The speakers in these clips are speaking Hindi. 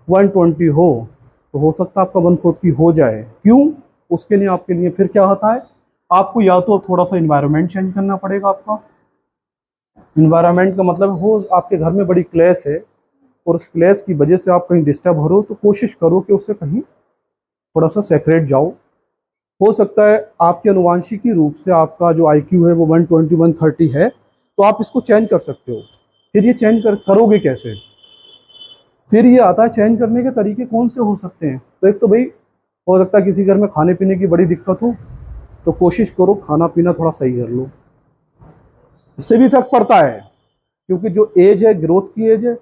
120 हो सकता है आपका 140 हो जाए। क्यों? उसके लिए आपके लिए फिर क्या होता है, आपको या तो थोड़ा सा इन्वायरमेंट चेंज करना पड़ेगा। आपका इन्वायरमेंट का मतलब हो आपके घर में बड़ी क्लेश है और उस क्लेश की वजह से आप कहीं डिस्टर्ब हो रहे हो, तो कोशिश करो कि उससे कहीं थोड़ा सा सेपरेट जाओ। हो सकता है आपके अनुवांशिकी रूप से आपका जो आईक्यू है वो 120 130 है, तो आप इसको चेंज कर सकते हो। फिर ये चेंज करोगे कैसे? फिर ये आता है चेंज करने के तरीके कौन से हो सकते हैं। तो एक तो भाई हो सकता है किसी घर में खाने पीने की बड़ी दिक्कत हो, तो कोशिश करो खाना पीना थोड़ा सही कर लो, इससे भी इफेक्ट पड़ता है। क्योंकि जो एज है ग्रोथ की एज है,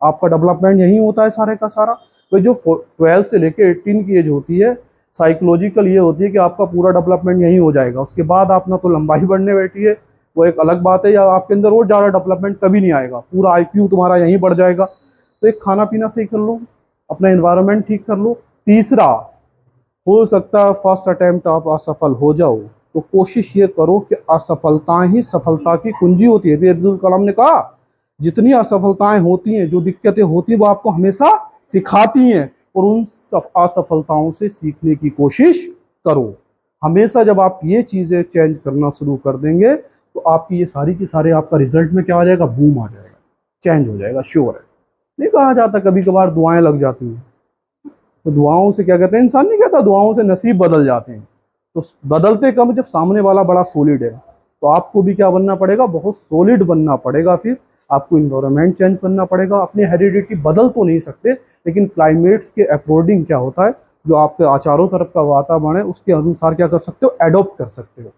आपका डेवलपमेंट यही होता है सारे का सारा। तो जो 12 से लेकर 18 की एज होती है, साइकोलॉजिकल ये होती है कि आपका पूरा डेवलपमेंट यही हो जाएगा। उसके बाद आप ना तो लंबाई बढ़ने बैठी है, वो एक अलग बात है, या आपके अंदर और ज़्यादा डेवलपमेंट कभी नहीं आएगा, पूरा आईक्यू तुम्हारा यहीं बढ़ जाएगा। तो एक खाना पीना सही कर लो, अपना एनवायरनमेंट ठीक कर लो। तीसरा, हो सकता है फर्स्ट अटेम्प्ट आप असफल हो जाओ, तो कोशिश ये करो कि असफलता ही सफलता की कुंजी होती है। अब्दुल कलाम ने कहा जितनी असफलताएं होती हैं, जो दिक्कतें होती हैं, वो आपको हमेशा सिखाती हैं, और उन असफलताओं से सीखने की कोशिश करो। हमेशा जब आप ये चीज़ें चेंज करना शुरू कर देंगे, तो आपकी ये सारी की सारे आपका रिजल्ट में क्या आ जाएगा, बूम आ जाएगा, चेंज हो जाएगा, श्योर है। नहीं कहा जाता कभी कभार दुआएं लग जाती हैं, तो दुआओं से क्या कहते हैं, इंसान नहीं कहता दुआओं से नसीब बदल जाते हैं। तो बदलते कब, जब सामने वाला बड़ा सॉलिड है। तो आपको भी क्या बनना पड़ेगा, बहुत सॉलिड बनना पड़ेगा। फिर आपको इन्वायरमेंट चेंज करना पड़ेगा। अपनी हेरिडिटी बदल तो नहीं सकते, लेकिन क्लाइमेट्स के अकॉर्डिंग क्या होता है, जो आपके चारों तरफ का वातावरण है उसके अनुसार क्या कर सकते हो, एडॉप्ट कर सकते हो,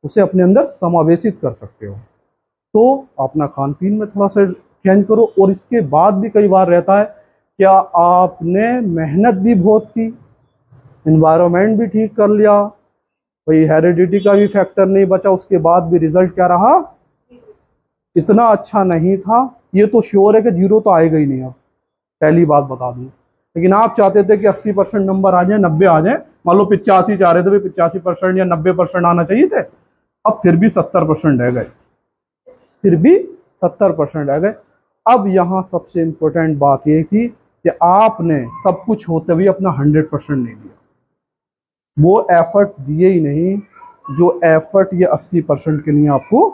उसे अपने अंदर समावेशित कर सकते हो। तो अपना खान पीन में थोड़ा सा चेंज करो। और इसके बाद भी कई बार रहता है, क्या आपने मेहनत भी बहुत की, इन्वायरमेंट भी ठीक कर लिया, भाई हेरिडिटी का भी फैक्टर नहीं बचा, उसके बाद भी रिजल्ट क्या रहा, इतना अच्छा नहीं था, ये तो श्योर है कि जीरो तो आएगा ही नहीं। अब पहली बात बता दूं, लेकिन आप चाहते थे कि 80% नंबर आ जाए, 90 आ जाए, मान लो 85 चाह रहे थे, 85% या 90% आना चाहिए थे, अब फिर भी 70% रह गए, फिर भी 70% रह गए। अब यहाँ सबसे इंपॉर्टेंट बात ये थी कि आपने सब कुछ होते हुए अपना 100% नहीं दिया, वो एफर्ट दिए ही नहीं जो एफर्ट ये 80% के लिए आपको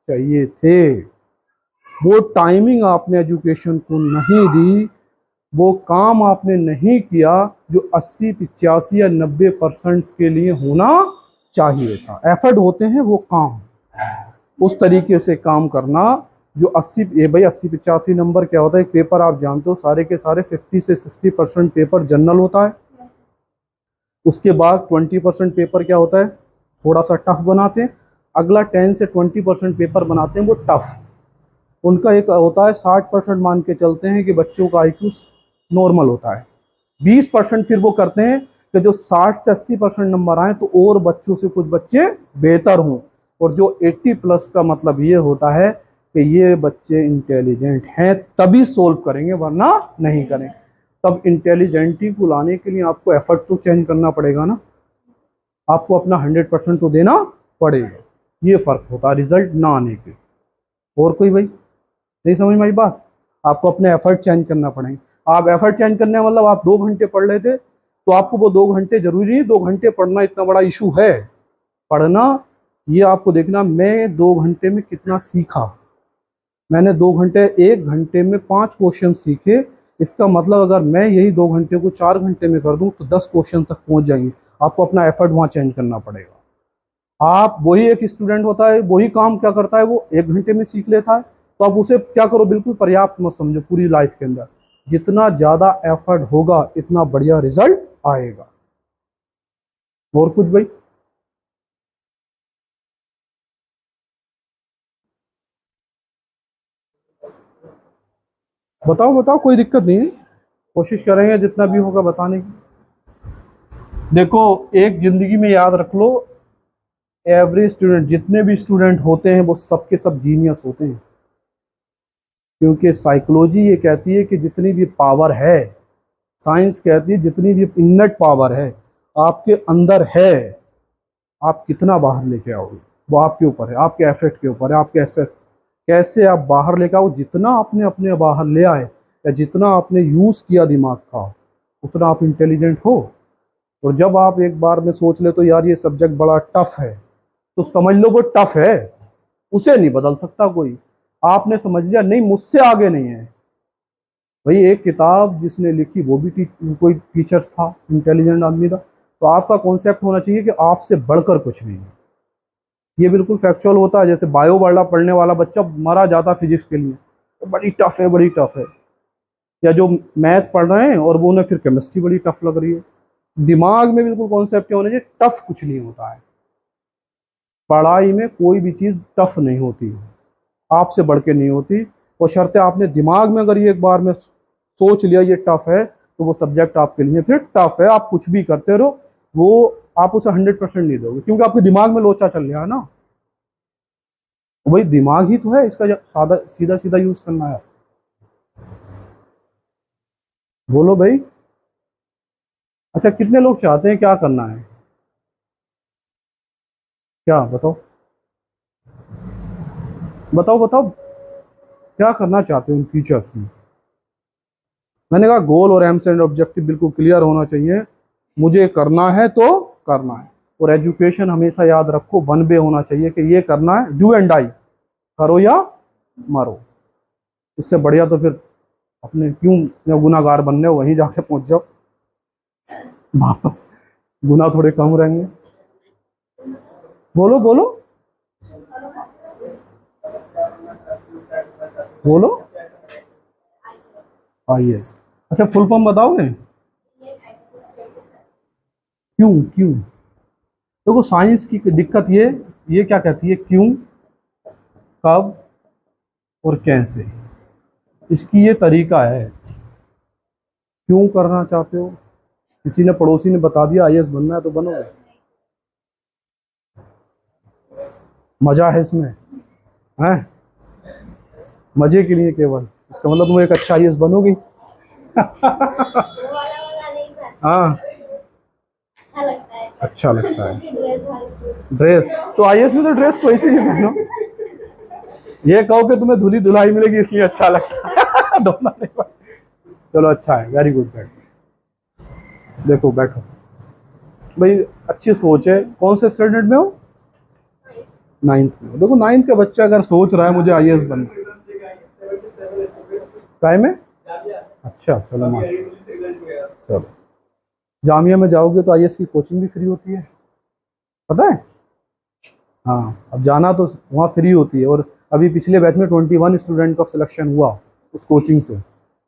चाहिए थे। वो टाइमिंग आपने एजुकेशन को नहीं दी, वो काम आपने नहीं किया जो 80 85 या 90% के लिए होना चाहिए था। एफर्ट होते हैं वो काम, उस तरीके से काम करना जो 80 ये भाई 80 85 नंबर क्या होता है, एक पेपर आप जानते हो सारे के सारे 50 से 60% पेपर जनरल होता है। उसके बाद 20% पेपर क्या होता है, थोड़ा सा टफ बनाते हैं। अगला 10 से 20% पेपर बनाते हैं वो टफ। उनका एक होता है 60% मान के चलते हैं कि बच्चों का आईक्यू नॉर्मल होता है। 20% फिर वो करते हैं कि जो 60 से 80% नंबर आए तो और बच्चों से कुछ बच्चे बेहतर हों, और जो 80 प्लस का मतलब ये होता है कि ये बच्चे इंटेलिजेंट हैं तभी सोल्व करेंगे, वरना नहीं करें। तब इंटेलिजेंटी को लाने के लिए आपको एफर्ट तो चेंज करना पड़ेगा ना, आपको अपना 100% तो देना पड़ेगा। ये फर्क होता है रिजल्ट ना आने के। और कोई भाई नहीं समझ में आई बात? आपको अपने एफर्ट चेंज करना पड़ेंगे। आप एफर्ट चेंज करने मतलब आप 2 घंटे पढ़ रहे थे, तो आपको वो 2 घंटे जरूरी नहीं 2 घंटे पढ़ना इतना बड़ा इशू है। पढ़ना ये आपको देखना, मैं 2 घंटे में कितना सीखा। मैंने 2 घंटे 1 घंटे में 5 क्वेश्चन सीखे, इसका मतलब अगर मैं यही 2 घंटे को 4 घंटे में कर दूं तो 10 क्वेश्चन तक पहुंच जाएंगे। आपको अपना एफर्ट वहां चेंज करना पड़ेगा। आप वही एक स्टूडेंट होता है, वही काम क्या करता है, वो 1 घंटे में सीख लेता है, तो आप उसे क्या करो, बिल्कुल पर्याप्त मत समझो पूरी लाइफ के अंदर। जितना ज्यादा एफर्ट होगा इतना बढ़िया रिजल्ट आएगा। और कुछ भाई? बताओ बताओ, कोई दिक्कत नहीं है, कोशिश करेंगे जितना भी होगा बताने की। देखो एक जिंदगी में याद रख लो, एवरी स्टूडेंट, जितने भी स्टूडेंट होते हैं वो सबके सब जीनियस होते हैं। क्योंकि साइकोलॉजी ये कहती है कि जितनी भी पावर है, साइंस कहती है जितनी भी इननेट पावर है आपके अंदर है, आप कितना बाहर लेके आओगे वो आपके ऊपर है, आपके एफर्ट के ऊपर है। आप कैसे आप बाहर लेके आओ, जितना आपने अपने बाहर ले आए या जितना आपने यूज़ किया दिमाग का, उतना आप इंटेलिजेंट हो। और जब आप एक बार में सोच ले तो यार ये सब्जेक्ट बड़ा टफ है, तो समझ लो वो टफ है, उसे नहीं बदल सकता कोई। आपने समझ लिया नहीं मुझसे आगे नहीं है, भाई एक किताब जिसने लिखी वो भी कोई टीचर्स था, इंटेलिजेंट आदमी था। तो आपका कॉन्सेप्ट होना चाहिए कि आपसे बढ़कर कुछ नहीं है। ये बिल्कुल फैक्चुअल होता है। जैसे बायो वाला पढ़ने वाला बच्चा मरा जाता फिजिक्स के लिए, तो बड़ी टफ है, बड़ी टफ है। या जो मैथ पढ़ रहे हैं और वो उन्हें फिर केमिस्ट्री बड़ी टफ लग रही है। दिमाग में बिल्कुल कॉन्सेप्ट क्या होना चाहिए, टफ कुछ नहीं होता है। पढ़ाई में कोई भी चीज़ टफ नहीं होती, आपसे बढ़ के नहीं होती। और शर्ते आपने दिमाग में अगर ये एक बार में सोच लिया ये टफ है, तो वो सब्जेक्ट आपके लिए फिर टफ है। आप कुछ भी करते रहो, वो आप उसे 100% नहीं दोगे, क्योंकि आपके दिमाग में लोचा चल रहा है ना। वही दिमाग ही तो है, इसका सादा सीधा सीधा यूज करना है। बोलो भाई। अच्छा, कितने लोग चाहते हैं, क्या करना है, क्या बताओ, बताओ बताओ, क्या करना चाहते हो इन फ्यूचर्स में। मैंने कहा गोल और एम्स एंड ऑब्जेक्टिव बिल्कुल क्लियर होना चाहिए। मुझे करना है तो करना है। और एजुकेशन हमेशा याद रखो, वन वे होना चाहिए कि ये करना है, डू एंड डाई, करो या मरो। इससे बढ़िया तो फिर अपने क्यों गुनाहगार बनने हो, वहीं जाके पहुंच जाओ वापस, गुनाह थोड़े कम रहेंगे। बोलो बोलो बोलो। आईएएस, अच्छा फुल फॉर्म बताओगे, क्यों क्यों। देखो साइंस की दिक्कत ये क्या कहती है, क्यों, कब और कैसे। इसकी ये तरीका है। क्यों करना चाहते हो, किसी ने पड़ोसी ने बता दिया आईएएस बनना है तो बनोगे, मजा है इसमें, है मजे के लिए केवल, इसका मतलब तुम एक अच्छा आईएएस बनोगी हाँ अच्छा लगता है ड्रेस, तो आईएएस में तो ड्रेस कोई सी भी पहनो। ये कहो कि तुम्हें धुली धुलाई मिलेगी इसलिए अच्छा लगता है दोनों नहीं। चलो अच्छा है, वेरी गुड। बैठो, देखो बैठो भाई, अच्छी सोच है। कौन से स्टैंडर्ड में हो, 9th में। देखो 9th का बच्चा अगर सोच रहा है मुझे आईएएस बनना, टाइम है, अच्छा चलो माशा, चलो जामिया में जाओगे तो आईएएस की कोचिंग भी फ्री होती है, पता है। हाँ, अब जाना तो वहाँ फ्री होती है। और अभी पिछले बैच में 21 स्टूडेंट का सिलेक्शन हुआ उस कोचिंग से।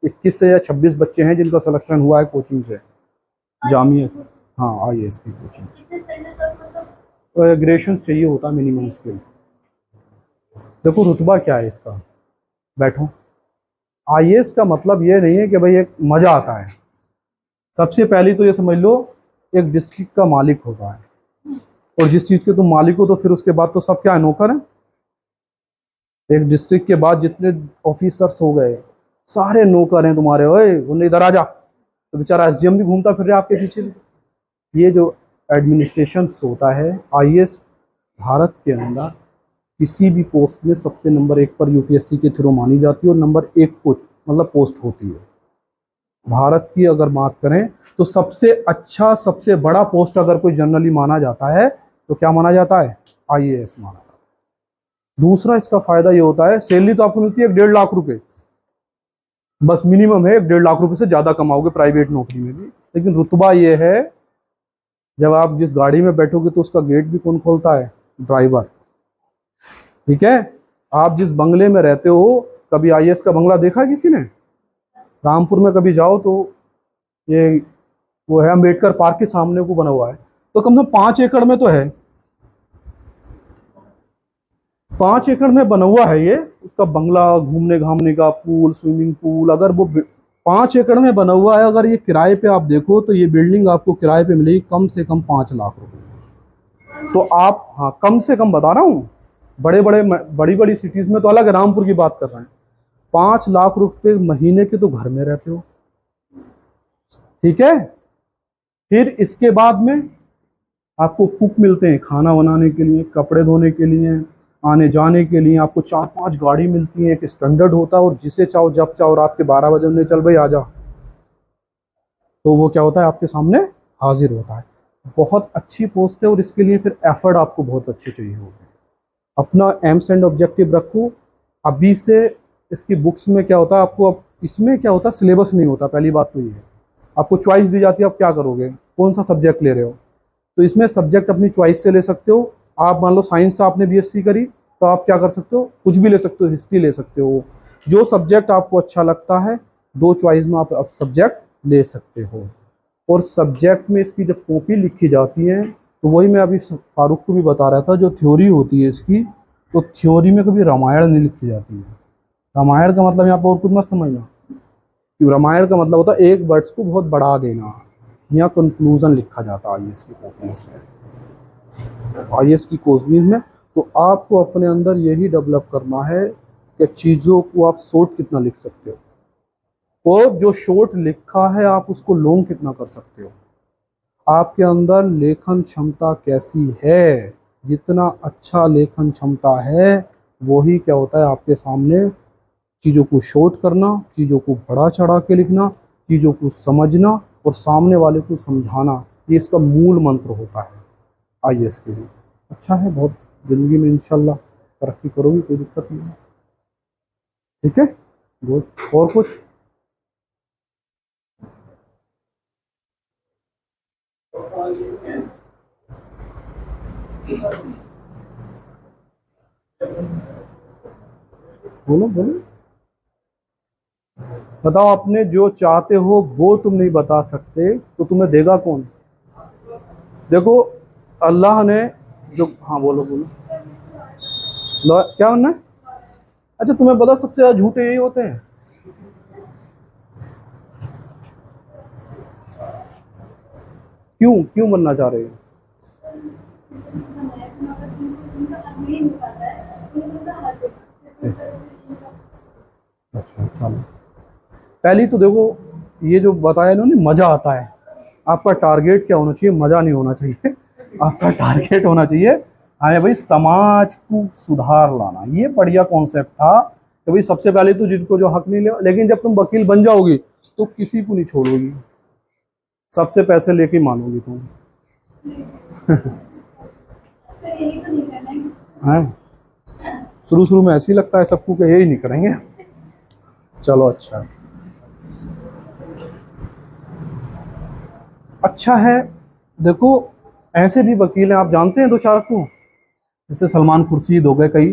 21 से या 26 बच्चे हैं जिनका सिलेक्शन हुआ है कोचिंग से, जामिया। हाँ आईएएस की कोचिंग। ग्रेजुएशन चाहिए होता मिनिमम स्किल। देखो रुतबा क्या है इसका, बैठो। आईएएस का मतलब ये नहीं है कि भाई एक मजा आता है। सबसे पहले तो ये समझ लो, एक डिस्ट्रिक्ट का मालिक होता है, और जिस चीज के तुम मालिक हो तो फिर उसके बाद तो सब क्या है, नौकर हैं। एक डिस्ट्रिक्ट के बाद जितने ऑफिसर्स हो गए सारे नौकर हैं तुम्हारे। ओए उन्हें इधर आ जा, तो बेचारा एसडीएम भी घूमता फिर रहा आपके पीछे। ये जो एडमिनिस्ट्रेशन होता है आईएएस, भारत के अंदर किसी भी पोस्ट में सबसे नंबर 1 पर यूपीएससी के थ्रू मानी जाती है, और नंबर 1 को मतलब पोस्ट होती है। भारत की अगर बात करें तो सबसे अच्छा सबसे बड़ा पोस्ट अगर कोई जनरली माना जाता है तो क्या माना जाता है, आईएएस माना जाता है। दूसरा इसका फायदा ये होता है, सैलरी तो आपको मिलती है 1.5 लाख रुपए, बस मिनिमम है। 1.5 लाख रुपए से ज्यादा कमाओगे प्राइवेट नौकरी में भी। लेकिन रुतबा ये है, जब आप जिस गाड़ी में बैठोगे तो उसका गेट भी कौन खोलता है, ड्राइवर। ठीक है, आप जिस बंगले में रहते हो, कभी आईएएस का बंगला देखा है किसी ने। रामपुर में कभी जाओ तो ये वो है, अम्बेडकर पार्क के सामने को बना हुआ है, तो कम से कम 5 एकड़ में तो है, 5 एकड़ में बना हुआ है ये उसका बंगला, घूमने घामने का पूल, स्विमिंग पूल। अगर वो 5 एकड़ में बना हुआ है, अगर ये किराए पे आप देखो तो ये बिल्डिंग आपको किराए पे मिलेगी कम से कम 5 लाख रुपए। तो आप, हाँ कम से कम बता रहा हूँ, बड़ी बड़ी सिटीज में तो अलग है, रामपुर की बात कर रहे हैं। 5 लाख रुपए महीने के तो घर में रहते हो। ठीक है, फिर इसके बाद में आपको कुक मिलते हैं खाना बनाने के लिए, कपड़े धोने के लिए, आने जाने के लिए। आपको 4-5 गाड़ी मिलती है, एक स्टैंडर्ड होता है, और जिसे चाहो जब चाहो रात के 12 बजे उन्हें चल भाई आ जा। तो वो क्या होता है, आपके सामने हाजिर होता है। बहुत अच्छी पोस्ट है और इसके लिए फिर एफर्ट आपको बहुत अच्छे चाहिए होंगे। अपना एम्स एंड ऑब्जेक्टिव रखो अभी से। इसकी बुक्स में क्या होता है आपको, अब इसमें क्या होता है, सिलेबस नहीं होता, पहली बात तो ये है। आपको चॉइस दी जाती है, आप क्या करोगे, कौन सा सब्जेक्ट ले रहे हो। तो इसमें सब्जेक्ट अपनी चॉइस से ले सकते हो। आप मान लो साइंस से आपने बीएससी करी, तो आप क्या कर सकते हो, कुछ भी ले सकते हो, हिस्ट्री ले सकते हो, जो सब्जेक्ट आपको अच्छा लगता है, दो चॉइस में आप सब्जेक्ट ले सकते हो। और सब्जेक्ट में इसकी जब कॉपी लिखी जाती है, तो वही मैं अभी फारूक को भी बता रहा था, जो थ्योरी होती है इसकी, तो थ्योरी में कभी रामायण नहीं लिखी जाती है। रामायण का मतलब यहाँ पर और कुछ मत समझना कि रामायण का मतलब होता है एक वर्ड्स को बहुत बढ़ा देना। यहाँ कंक्लूजन लिखा जाता है आईएएस की कॉपीज में, आईएएस की कॉपीज में। तो आपको अपने अंदर यही डेवलप करना है कि चीज़ों को आप शॉर्ट कितना लिख सकते हो, और जो शॉर्ट लिखा है आप उसको लॉन्ग कितना कर सकते हो। आपके अंदर लेखन क्षमता कैसी है, जितना अच्छा लेखन क्षमता है, वही क्या होता है आपके सामने चीज़ों को शॉर्ट करना, चीज़ों को बढ़ा चढ़ा के लिखना, चीज़ों को समझना और सामने वाले को समझाना, ये इसका मूल मंत्र होता है आईएएस के लिए। अच्छा है बहुत, ज़िंदगी में इंशाल्लाह तरक्की करोगी, कोई दिक्कत नहीं है। ठीक है, गुड। और कुछ? बोलो बोलो, बताओ। अपने जो चाहते हो वो तुम नहीं बता सकते, तो तुम्हें देगा कौन? देखो, अल्लाह ने जो, हाँ बोलो बोलो, क्या बनना है? अच्छा, तुम्हें पता सबसे ज्यादा झूठे यही होते हैं। क्यों क्यों बनना चाह रहे हो? अच्छा चलो, पहली तो देखो, ये जो बताया इन्होंने मजा आता है। आपका टारगेट क्या होना चाहिए, मजा नहीं होना चाहिए। आपका टारगेट होना चाहिए, हाँ भाई, समाज को सुधार लाना। ये बढ़िया कॉन्सेप्ट था कि भाई सबसे पहले तो जिनको जो हक नहीं ले, लेकिन जब तुम वकील बन जाओगी तो किसी को नहीं छोड़ोगी, सबसे पैसे लेके मानोगी तुम। हैं, शुरू शुरू में ऐसे ही लगता है सबको कि यही नहीं करेंगे। चलो अच्छा, अच्छा है। देखो, ऐसे भी वकील हैं, आप जानते हैं दो चार को, जैसे सलमान खुर्शीद हो गए कई,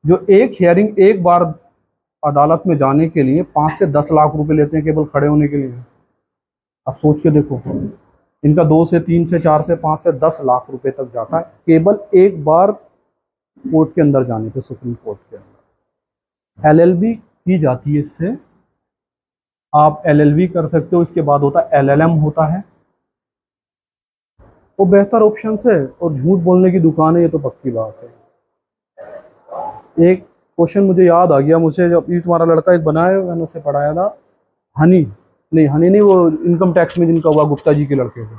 जो एक हियरिंग एक बार अदालत में जाने के लिए 5 से 10 लाख रुपए लेते हैं केवल खड़े होने के लिए। आप सोच के देखो, इनका 2 से 3 से 4 से 5 से 10 लाख रुपए तक जाता है केवल एक बार कोर्ट के अंदर जाने पे, सुप्रीम कोर्ट के अंदर। एलएलबी की जाती है इससे, आप एलएलबी कर सकते हो। इसके बाद होता है एलएलएम होता है, वो बेहतर ऑप्शन है। और झूठ बोलने की दुकान है, ये तो पक्की बात है। एक क्वेश्चन मुझे याद आ गया, मुझे जब ये तुम्हारा लड़का एक बनाया, मैंने उससे पढ़ाया था, हनी नहीं, हनी नहीं, वो इनकम टैक्स में जिनका हुआ, गुप्ता जी के लड़के को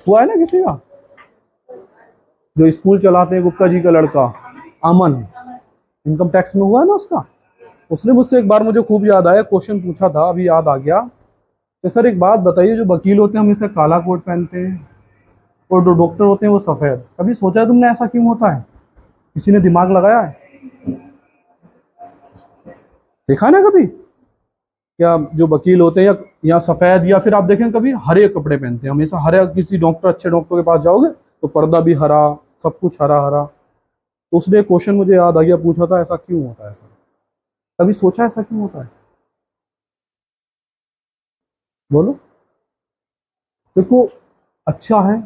हुआ है ना किसी का, जो स्कूल चलाते हैं, गुप्ता जी का लड़का अमन, इनकम टैक्स में हुआ है ना उसका। उसने मुझसे एक बार, मुझे खूब याद आया, क्वेश्चन पूछा था, अभी याद आ गया कि सर एक बात बताइए, जो वकील होते हैं हमेशा काला कोट पहनते हैं और जो डॉक्टर होते हैं वो सफ़ेद, कभी सोचा है तुमने ऐसा क्यों होता है? किसी ने दिमाग लगाया है? देखा ना कभी? क्या जो वकील होते हैं या सफ़ेद, या फिर आप देखें कभी हरे कपड़े पहनते हैं हमेशा, हरे। किसी डॉक्टर, अच्छे डॉक्टर के पास जाओगे तो पर्दा भी हरा, सब कुछ हरा हरा। तो उसने एक क्वेश्चन मुझे याद आ गया, पूछा था ऐसा क्यों होता है, ऐसा कभी सोचा ऐसा क्यों होता है? बोलो। देखो, अच्छा है,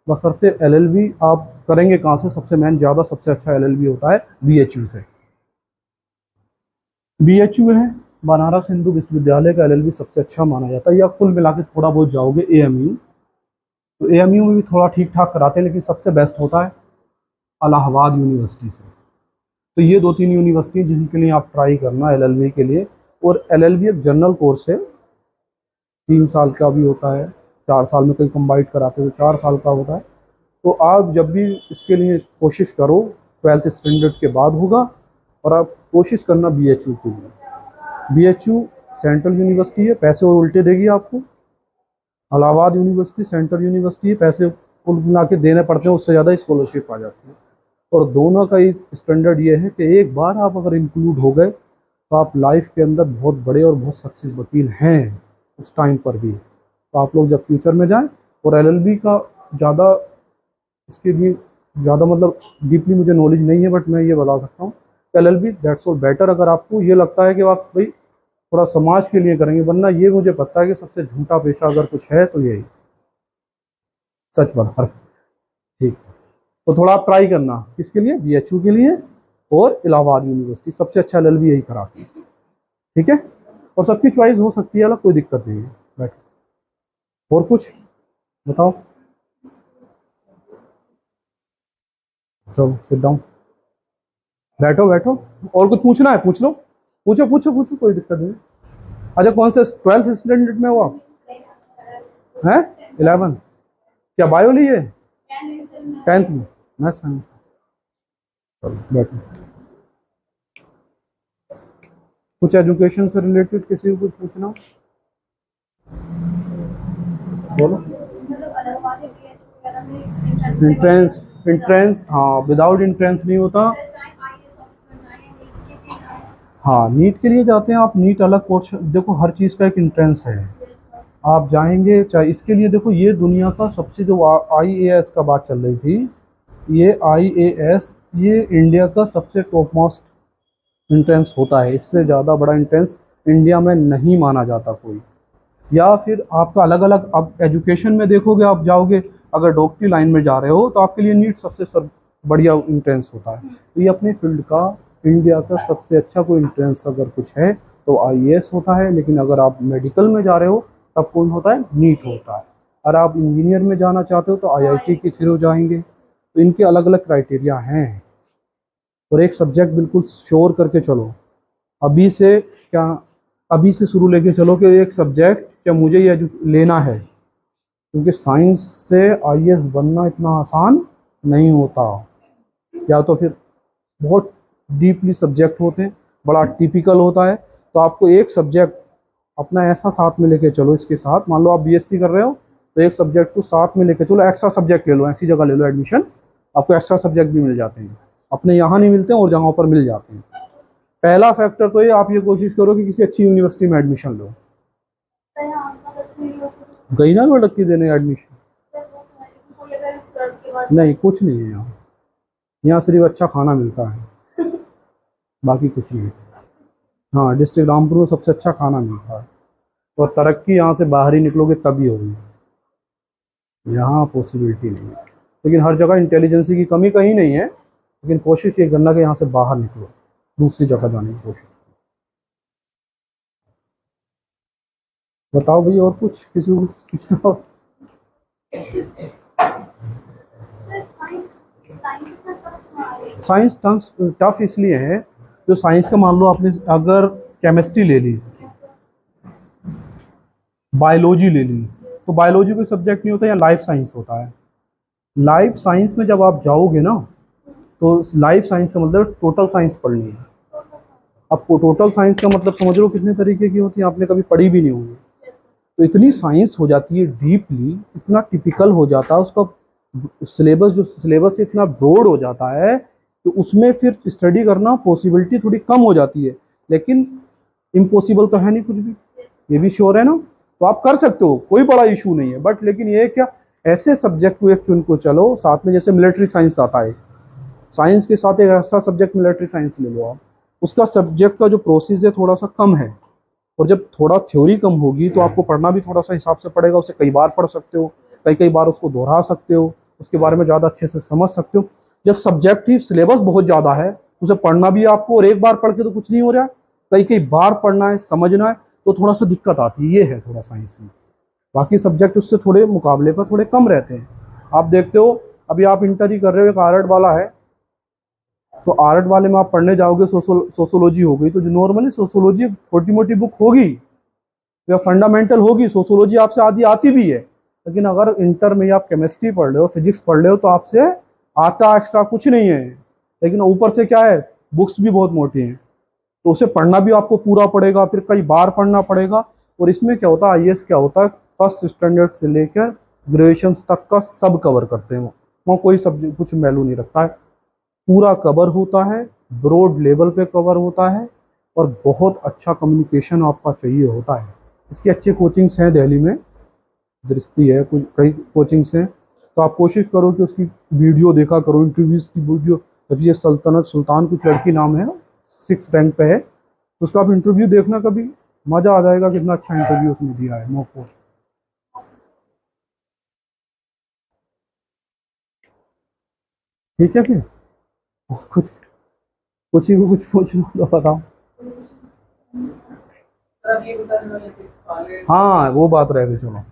बशर्ते एलएलबी आप करेंगे कहाँ से, सबसे मेन ज़्यादा सबसे अच्छा एलएलबी होता है बीएचयू से। बीएचयू है बनारस हिंदू विश्वविद्यालय का, एलएलबी सबसे अच्छा माना जाता है। या कुल मिला के थोड़ा बहुत जाओगे एएमयू, तो एएमयू में भी थोड़ा ठीक ठाक कराते हैं, लेकिन सबसे बेस्ट होता है इलाहाबाद यूनिवर्सिटी से। तो ये 2-3 यूनिवर्सिटी जिनके लिए आप ट्राई करना एलएलबी के लिए। और एलएलबी एक जनरल कोर्स है, 3 साल का भी होता है, 4 साल में कहीं कंबाइंड कराते हुए 4 साल का होता है। तो आप जब भी इसके लिए कोशिश करो, 12th स्टैंडर्ड के बाद होगा, और आप कोशिश करना बीएचयू के लिए। बीएचयू सेंट्रल यूनिवर्सिटी है, पैसे और उल्टे देगी आपको, इलाहाबाद यूनिवर्सिटी सेंट्रल यूनिवर्सिटी, पैसे कुल मिला के देने पड़ते हैं, उससे ज़्यादा स्कॉलरशिप आ जाती है। और दोनों का ही स्टैंडर्ड ये है कि एक बार आप अगर इंक्लूड हो गए तो आप लाइफ के अंदर बहुत बड़े और बहुत सक्सेस वकील हैं उस टाइम पर भी। तो आप लोग जब फ्यूचर में जाएं, और एलएलबी का ज़्यादा इसके लिए ज़्यादा मतलब डीपली मुझे नॉलेज नहीं है, बट मैं ये बता सकता हूँ एलएलबी दैट्स ऑल बेटर अगर आपको ये लगता है कि आप भाई थोड़ा समाज के लिए करेंगे, वरना ये मुझे पता है कि सबसे झूठा पेशा अगर कुछ है तो यही, सच बता। ठीक, तो थोड़ा आप ट्राई करना किसके लिए, बीएचयू के लिए और इलाहाबाद यूनिवर्सिटी, सबसे अच्छा एलएलबी यही कराती है। ठीक है, और सबकी चॉइस हो सकती है अलग, कोई दिक्कत नहीं है। बैठो, और कुछ बताओ। चलो सिट डाउन, बैठो बैठो, और कुछ पूछना है पूछ लो, पूछो पूछो पूछो, कोई दिक्कत नहीं। अच्छा, कौन से 12th स्टैंडर्ड में हो आप? हैं 11? क्या बायो ली है? 10th में मैथ साइंस। चलो बैठो, कुछ एजुकेशन से रिलेटेड किसी को कुछ पूछना हो? बोलो। इंट्रेंस, इंट्रेंस हाँ, विदाउट इंट्रेंस नहीं होता। हाँ, नीट के लिए जाते हैं आप, नीट अलग कोर्स, देखो हर चीज़ का एक इंट्रेंस है। आप जाएंगे चाहे इसके लिए, देखो ये दुनिया का सबसे जो आईएएस का बात चल रही थी, ये आईएएस ये इंडिया का सबसे टॉप मोस्ट इंट्रेंस होता है, इससे ज़्यादा बड़ा इंट्रेंस इंडिया में नहीं माना जाता कोई। या फिर आपका अलग अलग, अब एजुकेशन में देखोगे, आप जाओगे अगर डॉक्टरी लाइन में जा रहे हो तो आपके लिए नीट सबसे बढ़िया इंट्रेंस होता है। तो ये अपने फील्ड का इंडिया का सबसे अच्छा कोई इंट्रेंस अगर कुछ है तो आईएएस होता है। लेकिन अगर आप मेडिकल में जा रहे हो तब कौन होता है, नीट होता है। अगर आप इंजीनियर में जाना चाहते हो तो आईआईटी के थ्रू जाएंगे। तो इनके अलग अलग क्राइटेरिया हैं, और एक सब्जेक्ट बिल्कुल श्योर करके चलो अभी से, क्या अभी से शुरू लेके चलो कि एक सब्जेक्ट क्या मुझे ये लेना है, क्योंकि साइंस से आईएएस बनना इतना आसान नहीं होता। या तो फिर बहुत डीपली सब्जेक्ट होते हैं, बड़ा टिपिकल होता है। तो आपको एक सब्जेक्ट अपना ऐसा साथ में लेके चलो, इसके साथ मान लो आप बीएससी कर रहे हो तो एक सब्जेक्ट को साथ में लेके चलो, एक्स्ट्रा सब्जेक्ट ले लो, ऐसी जगह ले लो एडमिशन, आपको एक्स्ट्रा सब्जेक्ट भी मिल जाते हैं, अपने यहाँ नहीं मिलते हैं और जगहों पर मिल जाते हैं। पहला फैक्टर तो ये, आप ये कोशिश करो कि किसी अच्छी यूनिवर्सिटी में एडमिशन लो। गई ना लड़की देने एडमिशन? नहीं, कुछ नहीं है यहाँ, यहाँ सिर्फ अच्छा खाना मिलता है, बाकी कुछ नहीं। हाँ, डिस्ट्रिक्ट रामपुर में सबसे अच्छा खाना मिलता है, और तरक्की यहाँ से बाहर ही निकलोगे तभी होगी, यहाँ पॉसिबिलिटी नहीं है। लेकिन हर जगह इंटेलिजेंसी की कमी कहीं नहीं है, लेकिन कोशिश ये करना कि यहाँ से बाहर निकलो, दूसरी जगह जाने की कोशिश। बताओ भैया, और कुछ किसी को पूछना? साइंस टफ इसलिए है, जो साइंस का मान लो आपने अगर केमिस्ट्री ले ली, बायोलॉजी ले ली, तो बायोलॉजी कोई सब्जेक्ट नहीं होता, या लाइफ साइंस होता है। लाइफ साइंस में जब आप जाओगे ना, तो लाइफ साइंस का मतलब टोटल साइंस पढ़नी है। आपको टोटल साइंस का मतलब समझ लो कितने तरीके की होती है, आपने कभी पढ़ी भी नहीं होगी। तो इतनी साइंस हो जाती है डीपली, इतना टिपिकल हो जाता है उसका सिलेबस, जो सिलेबस इतना ब्रॉड हो जाता है तो उसमें फिर स्टडी करना पॉसिबिलिटी थोड़ी कम हो जाती है। लेकिन इम्पॉसिबल तो है नहीं कुछ भी, ये भी श्योर है ना। तो आप कर सकते हो, कोई बड़ा इशू नहीं है। बट लेकिन ये क्या, ऐसे सब्जेक्ट को एक चुन को चलो साथ में, जैसे मिलिट्री साइंस आता है, साइंस के साथ एक एक्स्ट्रा सब्जेक्ट मिलिट्री साइंस ले लो आप। उसका सब्जेक्ट का जो प्रोसेस है थोड़ा सा कम है, और जब थोड़ा थ्योरी कम होगी तो आपको पढ़ना भी थोड़ा सा हिसाब से पड़ेगा। उसे कई बार पढ़ सकते हो, कई बार उसको दोहरा सकते हो, उसके बारे में ज़्यादा अच्छे से समझ सकते हो। जब सब्जेक्ट ही सिलेबस बहुत ज़्यादा है, उसे पढ़ना भी आपको, और एक बार पढ़ के तो कुछ नहीं हो रहा, कई बार पढ़ना है, समझना है, तो थोड़ा सा दिक्कत आती है। ये है थोड़ा साइंस में, बाकी सब्जेक्ट उससे थोड़े मुकाबले पर थोड़े कम रहते हैं। आप देखते हो अभी आप इंटर ही कर रहे हो, एक आर्ट वाला है, तो आर्ट वाले में आप पढ़ने जाओगे, सोशोलॉजी हो गई, तो जो नॉर्मली सोशोलॉजी छोटी मोटी बुक होगी या फंडामेंटल होगी, सोशोलॉजी आपसे आधी आती भी है। लेकिन अगर इंटर में आप केमिस्ट्री पढ़ रहे हो, फिजिक्स पढ़ रहे हो, तो आपसे आता एक्स्ट्रा कुछ नहीं है। लेकिन ऊपर से क्या है, बुक्स भी बहुत मोटी हैं, तो उसे पढ़ना भी आपको पूरा पड़ेगा, फिर कई बार पढ़ना पड़ेगा। और इसमें क्या होता है, आईएएस क्या होता है, फर्स्ट स्टैंडर्ड से लेकर ग्रेजुएशन तक का सब कवर करते हैं। वो कोई सब्जेक्ट कुछ वैल्यू नहीं रखता है, पूरा कवर होता है, ब्रॉड लेवल पे कवर होता है, और बहुत अच्छा कम्युनिकेशन आपका चाहिए होता है। इसकी अच्छी कोचिंग्स हैं दिल्ली में, दृष्टि है, कुछ कई कोचिंग्स हैं। तो आप कोशिश करो कि उसकी वीडियो देखा करो, इंटरव्यूज़ की वीडियो। अभी ये सल्तनत सुल्तान कुछ लड़की नाम है, 6 रैंक पे है, तो उसका आप इंटरव्यू देखना कभी, मज़ा आ जाएगा कितना अच्छा इंटरव्यू उसने दिया है मौको। ठीक है, फिर कुछ कुछ ही को कुछ पूछना तो बताओ। हाँ वो बात रह गई, चलो।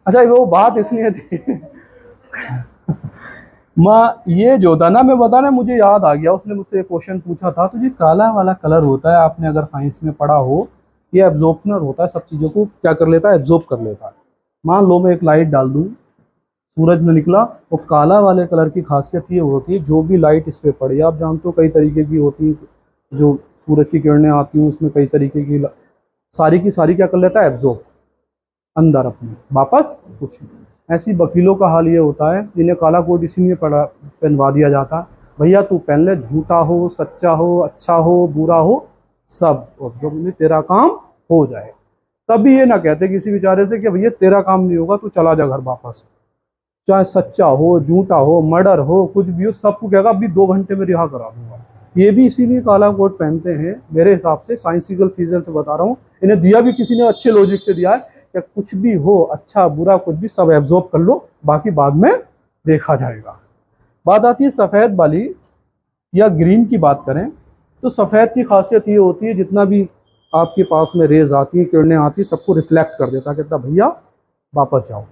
अच्छा वो बात इसलिए थी माँ ये जो था ना, मैं बताना मुझे याद आ गया, उसने मुझसे क्वेश्चन पूछा था। तो ये काला वाला कलर होता है, आपने अगर साइंस में पढ़ा हो, ये एब्जॉर्प्शनर होता है, सब चीज़ों को क्या कर लेता है, एब्जॉर्ब कर लेता है। मान लो मैं एक लाइट डाल दूँ, सूरज में निकला, तो काला वाले कलर की खासियत ये होती है, जो भी लाइट इस पर पड़ी, आप जानते हो कई तरीके की होती, जो सूरज की किरणें आती हैं उसमें कई तरीके की, सारी की सारी क्या कर लेता है, एब्जॉर्ब अंदर अपने वापस कुछ। ऐसी वकीलों का हाल ये होता है, इन्हें काला कोट इसीलिए पहनवा दिया जाता, भैया तू पहन ले, झूठा हो सच्चा हो, अच्छा हो बुरा हो, सब ऑब्जर्व में तेरा काम हो जाए। तभी ये ना कहते किसी बेचारे से कि भैया तेरा काम नहीं होगा, तू चला जा घर वापस। चाहे सच्चा हो झूठा हो मर्डर हो कुछ भी हो, सबको कहेगा अभी 2 घंटे में रिहा करा दूंगा। ये भी इसीलिए काला कोट पहनते हैं मेरे हिसाब से, साइंसिकल फीजर से बता रहा हूँ। इन्हें दिया भी किसी ने अच्छे लॉजिक से दिया है कि कुछ भी हो, अच्छा बुरा कुछ भी, सब एब्जॉर्ब कर लो, बाकी बाद में देखा जाएगा। बात आती है सफ़ेद वाली या ग्रीन की बात करें, तो सफ़ेद की खासियत ये होती है, जितना भी आपके पास में रेज आती हैं, किरणें आती हैं, सबको रिफ्लेक्ट कर देता है, कहता भैया वापस जाओ,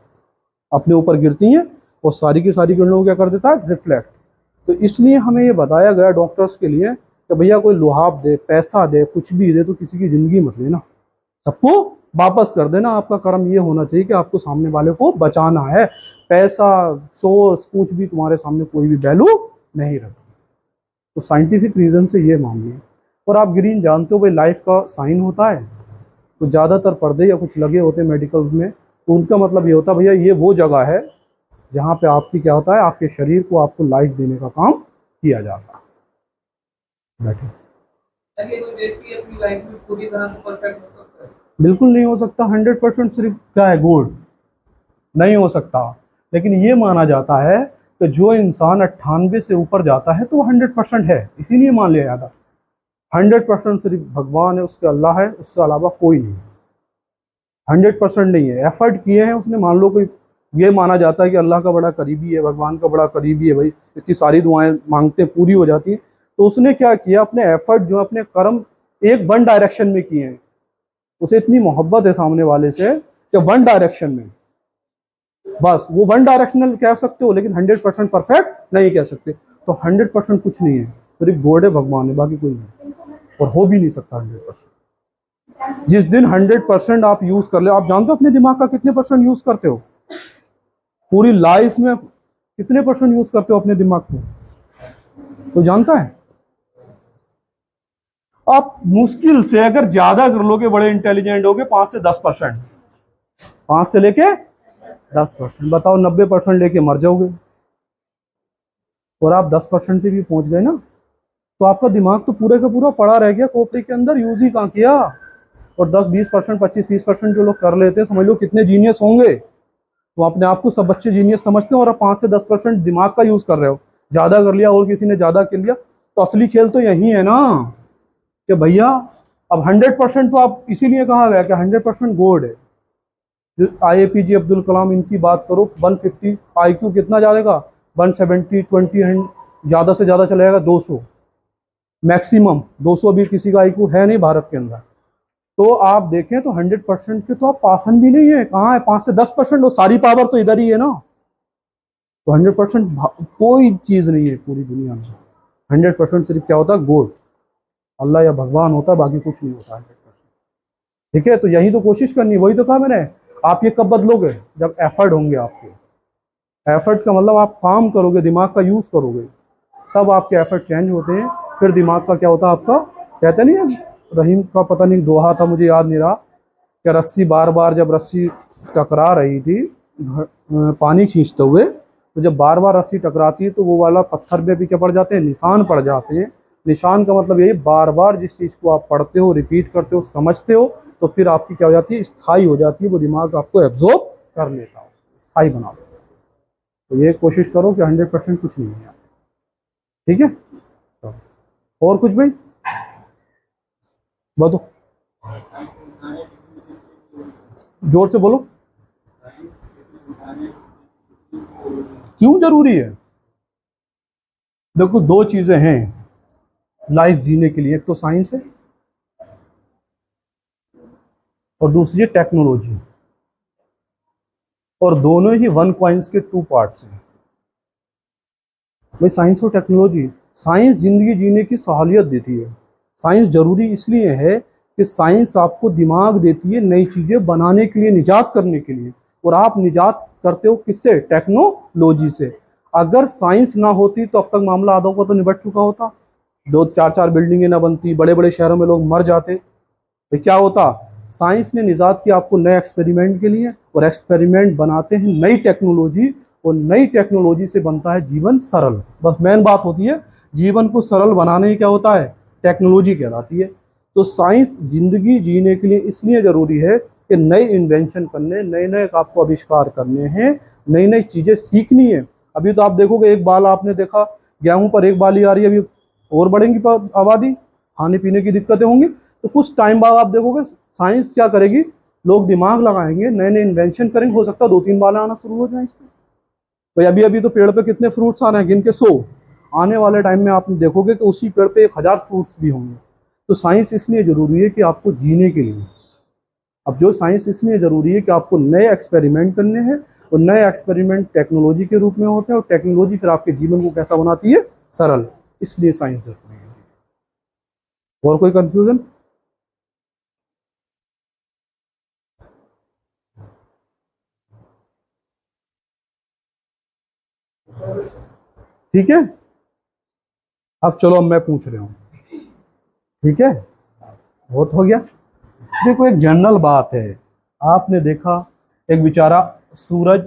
अपने ऊपर गिरती हैं और सारी की सारी किरणों को क्या कर देता है, रिफ्लेक्ट। तो इसलिए हमें ये बताया गया डॉक्टर्स के लिए कि भैया कोई लुहाब दे, पैसा दे, कुछ भी दे, तो किसी की ज़िंदगी मत लेना, सबको वापस कर देना। आपका कर्म ये होना चाहिए कि आपको सामने वाले को बचाना है, पैसा सोर्स कुछ भी तुम्हारे सामने कोई भी वैल्यू नहीं रखती। तो साइंटिफिक रीज़न से ये मानिए। और आप ग्रीन जानते हो भाई लाइफ का साइन होता है, तो ज़्यादातर पर्दे या कुछ लगे होते हैं मेडिकल्स में, तो उनका मतलब ये होता है भैया ये वो जगह है जहाँ पे आपकी क्या होता है, आपके शरीर को आपको लाइफ देने का काम किया जाता है। बैठे। कोई व्यक्ति अपनी लाइफ में पूरी तरह से परफेक्ट हो सकता है? बिल्कुल नहीं हो सकता। 100% सिर्फ क्या है, गुड नहीं हो सकता। लेकिन ये माना जाता है कि जो इंसान 98 से ऊपर जाता है तो वो 100% है, इसीलिए मान लिया जाता। 100% सिर्फ भगवान है, उसके अल्लाह है, उससे अलावा कोई नहीं है। 100% नहीं है, एफर्ट किए हैं उसने। मान लो कोई ये माना जाता है कि अल्लाह का बड़ा करीबी है, भगवान का बड़ा करीबी है, भाई इसकी सारी दुआएं मांगते पूरी हो जाती हैं, तो उसने क्या किया, अपने एफर्ट जो अपने कर्म एक वन डायरेक्शन में किए हैं। उसे इतनी मोहब्बत है सामने वाले से कि वन डायरेक्शन में, बस वो वन डायरेक्शनल कह सकते हो, लेकिन 100% परफेक्ट नहीं कह सकते। तो 100% कुछ नहीं है, सिर्फ गॉड है, भगवान है, बाकी कोई नहीं, और हो भी नहीं सकता 100%। जिस दिन 100% आप यूज कर ले, आप जानते हो अपने दिमाग का कितने % यूज करते हो पूरी लाइफ में, कितने % यूज करते हो अपने दिमाग को, तो जानता है? आप मुश्किल से अगर ज्यादा कर लोगे, बड़े इंटेलिजेंट होगे, 5 से 10%, 5 से लेके 10%, बताओ 90% लेके मर जाओगे। और आप 10% पे भी पहुंच गए ना, तो आपका दिमाग तो पूरे का पूरा पड़ा रह गया खोपड़ी के अंदर, यूज ही कहाँ किया। और 10-20%, 25-30% जो लोग कर लेते हैं, समझ लो कितने जीनियस होंगे। तो अपने आप को सब बच्चे जीनियस समझते हैं, और आप 5 से 10% दिमाग का यूज कर रहे हो। ज्यादा कर लिया और किसी ने ज्यादा कर लिया, तो असली खेल तो यही है ना कि भैया अब 100% तो आप, इसीलिए कहा गया कि 100% गॉड है। IAPJ अब्दुल कलाम, इनकी बात करो, 150 IQ कितना जाएगा, 170, 20, ज़्यादा से ज़्यादा चलेगा 200, मैक्सिमम 200 भी किसी का IQ है नहीं भारत के अंदर। तो आप देखें तो 100% के तो आप पासन भी नहीं है, कहाँ है 5 से 10%, और सारी पावर तो इधर ही है ना। तो 100% कोई चीज़ नहीं है पूरी दुनिया में। 100% सिर्फ क्या होता है, गॉड, अल्लाह या भगवान होता है, बाकी कुछ नहीं होता 100%। ठीक है, तो यही तो कोशिश करनी, वही तो कहा मैंने। आप ये कब बदलोगे, जब एफर्ट होंगे आपके। एफर्ट का मतलब आप काम करोगे, दिमाग का यूज़ करोगे, तब आपके एफर्ट चेंज होते हैं। फिर दिमाग का क्या होता है आपका, कहते नहीं है, रहीम का पता नहीं दोहा था, मुझे याद नहीं रहा, कि रस्सी बार बार जब रस्सी टकरा रही थी पानी खींचते हुए, तो जब बार बार रस्सी टकराती है तो वो वाला पत्थर पे भी क्या पड़ जाते हैं, निशान पड़ जाते हैं। निशान का मतलब यही, बार बार जिस चीज़ को आप पढ़ते हो, रिपीट करते हो, समझते हो, तो फिर आपकी क्या हो जाती है, स्थायी हो जाती है, वो दिमाग आपको एब्जॉर्ब कर लेता है, स्थायी बना देता है। तो ये कोशिश करो कि 100% कुछ नहीं है, ठीक है। और कुछ भाई बताओ, जोर से बोलो, क्यों जरूरी है? देखो दो चीजें हैं लाइफ जीने के लिए, एक तो साइंस है और दूसरी है टेक्नोलॉजी, और दोनों ही वन कॉइन्स के टू पार्ट्स हैं भाई, साइंस और टेक्नोलॉजी। साइंस जिंदगी जीने की सहूलियत देती है। साइंस जरूरी इसलिए है कि साइंस आपको दिमाग देती है नई चीजें बनाने के लिए, निजात करने के लिए, और आप निजात करते हो किससे, टेक्नोलॉजी से। अगर साइंस ना होती तो अब तक मामला आधों को तो निपट चुका होता, 2-4 बिल्डिंगें ना बनती, बड़े बड़े शहरों में लोग मर जाते, तो क्या होता। साइंस ने निजात किया आपको नए एक्सपेरिमेंट के लिए, और एक्सपेरिमेंट बनाते हैं नई टेक्नोलॉजी, और नई टेक्नोलॉजी से बनता है जीवन सरल। बस मेन बात होती है, जीवन को सरल बनाने ही क्या होता है, टेक्नोलॉजी कहलाती है। तो साइंस जिंदगी जीने के लिए इसलिए जरूरी है कि नए इन्वेंशन करने, नए नए आपको आविष्कार करने हैं, नई नई चीजें सीखनी है। अभी तो आप देखोगे एक बाल आपने देखा, गेहूं पर एक बाल ही आ रही है, अभी और बढ़ेंगी आबादी, खाने पीने की दिक्कतें होंगी, तो कुछ टाइम बाद आप देखोगे साइंस क्या करेगी, लोग दिमाग लगाएंगे, नए नए इन्वेंशन करेंगे, हो सकता है 2-3 बाल आना शुरू हो जाए इसमें। तो अभी अभी तो पेड़ पे कितने फ्रूट्स आ रहे हैं, गिन के 100, आने वाले टाइम में आप देखोगे कि उसी पेड़ पे 1000 फ्रूट्स भी होंगे। तो साइंस इसलिए जरूरी है कि आपको जीने के लिए, अब जो साइंस इसलिए जरूरी है कि आपको नए एक्सपेरिमेंट करने हैं, और नए एक्सपेरिमेंट टेक्नोलॉजी के रूप में होते हैं, और टेक्नोलॉजी फिर आपके जीवन को कैसा बनाती है, सरल। इसलिए साइंस जरूरी है। और कोई कंफ्यूजन? ठीक है, अब चलो, अब मैं पूछ रहा हूं, ठीक है, बहुत हो गया। देखो एक जनरल बात है, आपने देखा एक बेचारा सूरज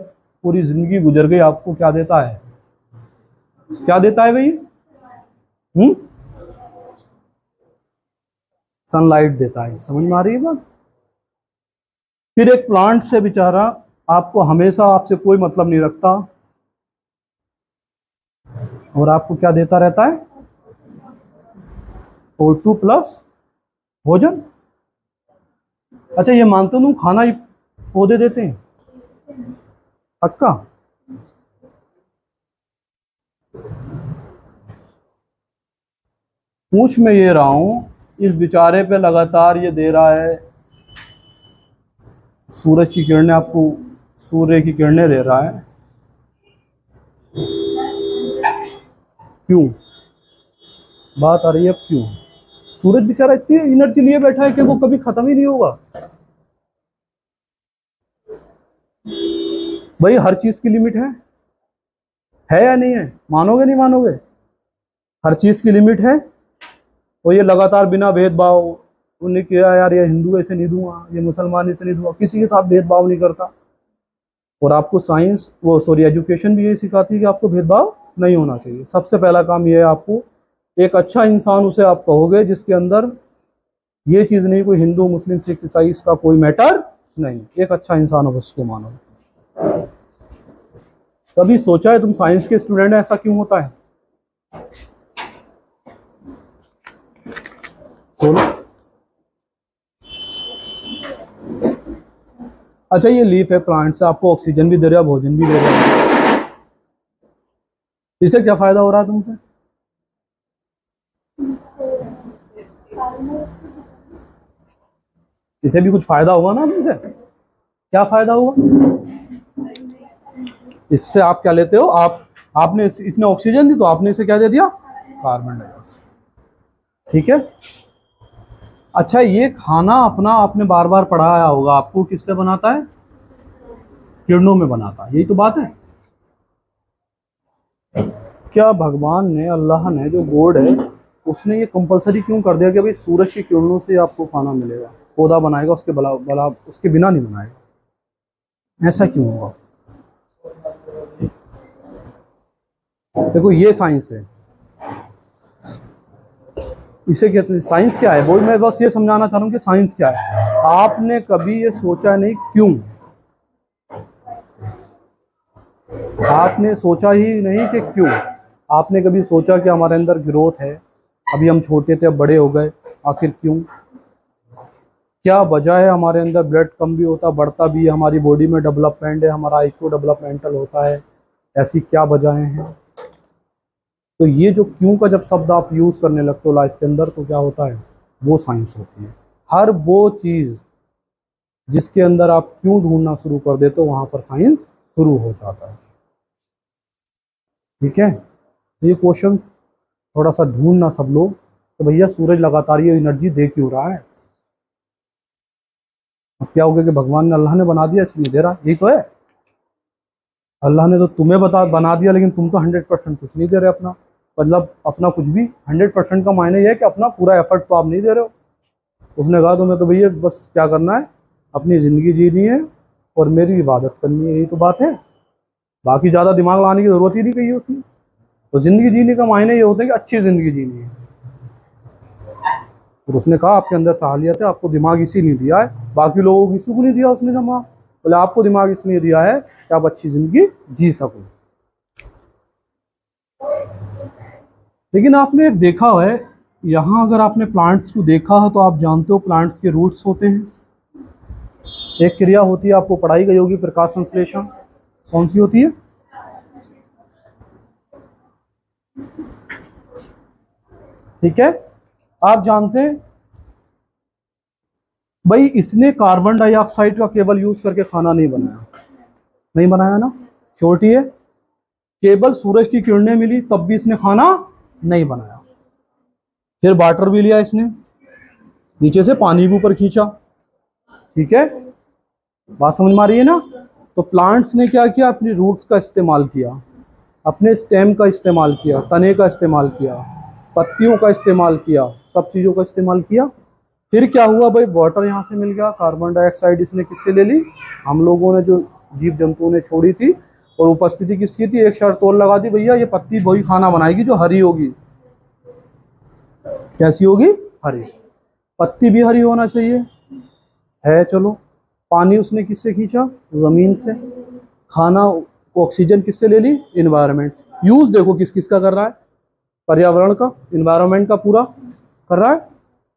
पूरी जिंदगी गुजर गई, आपको क्या देता है, क्या देता है भाई, सनलाइट देता है, समझ में आ रही है बात। फिर एक प्लांट से बेचारा आपको हमेशा, आपसे कोई मतलब नहीं रखता, और आपको क्या देता रहता है, O2 प्लस भोजन। अच्छा ये मानते हो तुम, खाना ही पौधे देते हैं, पक्का? पूछ मैं ये रहा हूं, इस बेचारे पे लगातार ये दे रहा है, सूरज की किरणें, आपको सूर्य की किरणें दे रहा है, क्यों? बात आ रही है अब क्यों? सूरज बेचारा इतनी एनर्जी लिए बैठा है कि वो कभी खत्म ही नहीं होगा। भाई हर चीज की लिमिट है या नहीं है? मानोगे नहीं मानोगे? हर चीज की लिमिट है, और ये लगातार बिना भेदभाव, उन्हें किया यार ये हिंदू ऐसे नहीं दूंगा, ये मुसलमान ऐसे नहीं दूंगा, किसी के साथ भेदभाव नहीं करता। और आपको साइंस, वो सॉरी एजुकेशन भी यही सिखाती है कि आपको भेदभाव नहीं होना चाहिए। सबसे पहला काम ये है, आपको एक अच्छा इंसान उसे आप कहोगे जिसके अंदर ये चीज़ नहीं, कोई हिंदू मुस्लिम सिख ईसाई इसका कोई मैटर नहीं, एक अच्छा इंसान हो उसको मानो। कभी सोचा है तुम साइंस के स्टूडेंट ऐसा क्यों होता है? बोलो। अच्छा ये लीफ है प्लांट से, आपको ऑक्सीजन भी दे रहा है, भोजन भी दे रहा है, इससे क्या फायदा हो रहा है तुमसे? इसे भी कुछ फायदा होगा ना तुमसे, क्या फायदा होगा? इससे आप क्या लेते हो, आपने इसने ऑक्सीजन दी, तो आपने इसे क्या दे दिया, कार्बन डाइऑक्साइड, ठीक है। अच्छा ये खाना अपना आपने बार बार पढ़ाया होगा, आपको किससे बनाता है, किरणों में बनाता है, यही तो बात है। क्या भगवान ने, अल्लाह ने, जो गॉड है, उसने ये कंपलसरी क्यों कर दिया कि भाई सूरज की किरणों से आपको खाना मिलेगा? पौधा बनाएगा, उसके बला उसके बिना नहीं बनाएगा। ऐसा क्यों होगा? देखो ये साइंस है, इसे कहते हैं साइंस। क्या है वो मैं बस ये समझाना चाह रहा हूँ कि साइंस क्या है। आपने कभी ये सोचा नहीं क्यों? आपने सोचा ही नहीं कि क्यों। आपने कभी सोचा कि हमारे अंदर ग्रोथ है, अभी हम छोटे थे अब बड़े हो गए, आखिर क्यों? क्या वजह है? हमारे अंदर ब्लड कम भी होता बढ़ता भी है, हमारी बॉडी में डेवलपमेंट है, हमारा आईक्यू डेवलपमेंटल होता है, ऐसी क्या वजहें हैं? तो ये जो क्यों का जब शब्द आप यूज़ करने लगते हो लाइफ के अंदर, तो क्या होता है? वो साइंस होती है। हर वो चीज़ जिसके अंदर आप क्यों ढूंढना शुरू कर देते हो, वहाँ पर साइंस शुरू हो जाता है। ठीक है, तो ये क्वेश्चन थोड़ा सा ढूंढना सब लोग, तो भैया सूरज लगातार ये एनर्जी दे क्यों रहा है? अब क्या हो गया कि भगवान ने, अल्लाह ने बना दिया इसलिए दे रहा? यही तो है। अल्लाह ने तो तुम्हें बना दिया, लेकिन तुम तो 100% कुछ नहीं दे रहे अपना, मतलब अपना कुछ भी। 100% का मायने ये है कि अपना पूरा एफर्ट तो आप नहीं दे रहे हो। उसने कहा तुम्हें तो भैया बस क्या करना है, अपनी ज़िंदगी जीनी है और मेरी इबादत करनी है, यही तो बात है। बाकी ज़्यादा दिमाग लाने की ज़रूरत ही नहीं कही है उसने। तो ज़िंदगी जीने का मायने ये होता है कि अच्छी ज़िंदगी जीनी है। और उसने कहा आपके अंदर साहलियत है, आपको दिमाग इसीलिए दिया है, बाकी लोगों को किसी को नहीं दिया उसने दिमाग। बोले आपको दिमाग इसलिए दिया है कि आप अच्छी ज़िंदगी जी सको। लेकिन आपने एक देखा है, यहाँ अगर आपने प्लांट्स को देखा है तो आप जानते हो प्लांट्स के रूट्स होते हैं। एक क्रिया होती है, आपको पढ़ाई गई होगी, प्रकाश संश्लेषण। कौन सी होती है? ठीक है, आप जानते हैं भाई इसने कार्बन डाइऑक्साइड का केवल यूज करके खाना नहीं बनाया, नहीं बनाया ना, छोटी है। केवल सूरज की किरणें मिली तब भी इसने खाना नहीं बनाया। फिर वाटर भी लिया इसने, नीचे से पानी भी ऊपर खींचा। ठीक है, बात समझ में आ रही है ना? तो प्लांट्स ने क्या किया? अपनी रूट्स का इस्तेमाल किया, अपने स्टेम का इस्तेमाल किया, तने का इस्तेमाल किया, पत्तियों का इस्तेमाल किया, सब चीज़ों का इस्तेमाल किया। फिर क्या हुआ भाई? वाटर यहाँ से मिल गया, कार्बन डाइऑक्साइड इसने किससे ले ली? हम लोगों ने, जो जीव जंतुओं ने छोड़ी थी। और उपस्थिति किसकी थी? एक शर्त और लगा दी, भैया ये पत्ती वही खाना बनाएगी जो हरी होगी। कैसी होगी? हरी। पत्ती भी हरी होना चाहिए है, चलो। पानी उसने किससे खींचा? जमीन से। खाना, ऑक्सीजन किससे ले ली? इन्वायरमेंट। यूज देखो किस किस का कर रहा है? पर्यावरण का, इन्वायरमेंट का पूरा कर रहा है।